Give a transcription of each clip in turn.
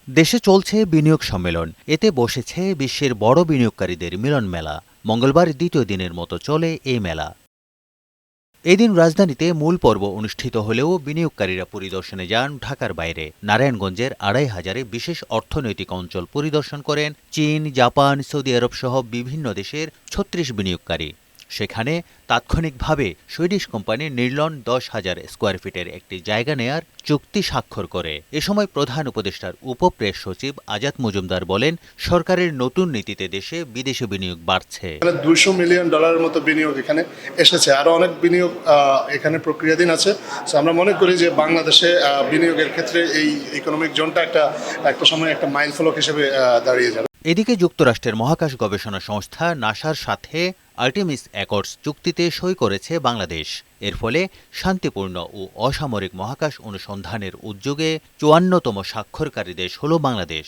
দেশে চলছে বিনিয়োগ সম্মেলন। এতে বসেছে বিশ্বের বড় বিনিয়োগকারীদের মিলন মেলা। মঙ্গলবার দ্বিতীয় দিনের মতো চলে এই মেলা। এদিন রাজধানীতে মূল পর্ব অনুষ্ঠিত হলেও বিনিয়োগকারীরা পরিদর্শনে যান ঢাকার বাইরে। নারায়ণগঞ্জের ২৫০০ বিশেষ অর্থনৈতিক অঞ্চল পরিদর্শন করেন চীন, জাপান, সৌদি আরব সহ বিভিন্ন দেশের ৩৬ বিনিয়োগকারী। সেখানে তাৎক্ষণিকভাবে সুইডিশ কোম্পানি নির্লন ১০,০০০ স্কোয়ার ফিটের একটি জায়গা নেয়ার চুক্তি স্বাক্ষর করে। এ সময় প্রধান উপদেষ্টার উপপ্রেস সচিব আজাদ মজুমদার বলেন, সরকারের নতুন নীতিতে দেশে বিদেশি বিনিয়োগ বাড়ছে। $২০০ মিলিয়ন মতো বিনিয়োগ এখানে এসেছে, আরো অনেক বিনিয়োগ এখানে প্রক্রিয়াধীন আছে। আমরা মনে করি যে বাংলাদেশে বিনিয়োগের ক্ষেত্রে এই ইকোনমিক জোনটা একটা সময় একটা মাইল ফলক হিসেবে দাঁড়িয়ে যাবে। এদিকে যুক্তরাষ্ট্রের মহাকাশ গবেষণা সংস্থা নাসার সাথে আর্টেমিস অ্যাকর্ডস চুক্তিতে সই করেছে বাংলাদেশ। এর ফলে শান্তিপূর্ণ ও অসামরিক মহাকাশ অনুসন্ধানের উদ্যোগে ৫৪তম স্বাক্ষরকারী দেশ হল বাংলাদেশ।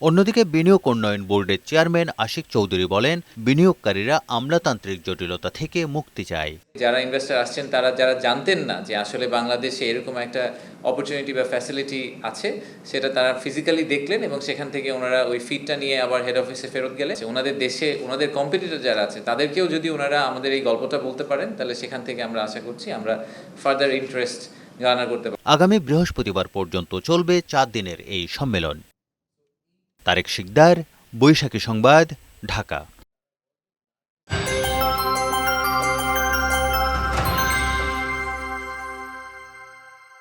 অন্যদিকে বিনিয়োগ উন্নয়ন বোর্ডের চেয়ারম্যান আশিক চৌধুরী বলেন, বিনিয়োগকারীরা আমলাতান্ত্রিক জটিলতা থেকে মুক্তি চায়। যারা ইনভেস্টর আসছেন তারা যারা জানতেন না যে আসলে বাংলাদেশে এরকম একটা অপরচুনিটি বা ফ্যাসিলিটি আছে, সেটা তারা ফিজিক্যালি দেখলেন এবং সেখান থেকে ওনারা ওই ফিডটা নিয়ে আবার হেড অফিসে ফেরত গেলে ওনাদের দেশে ওনাদের কম্পিটিটর যারা আছে তাদেরকেও যদি ওনারা আমাদের এই গল্পটা বলতে পারেন, তাহলে সেখান থেকে আমরা আশা করছি আমরা ফার্দার ইন্টারেস্ট গার্নার করতে পারব। আগামী বৃহস্পতিবার পর্যন্ত চলবে ৪ দিনের এই সম্মেলন। তারেক শিকদার, বৈশাখী সংবাদ, ঢাকা।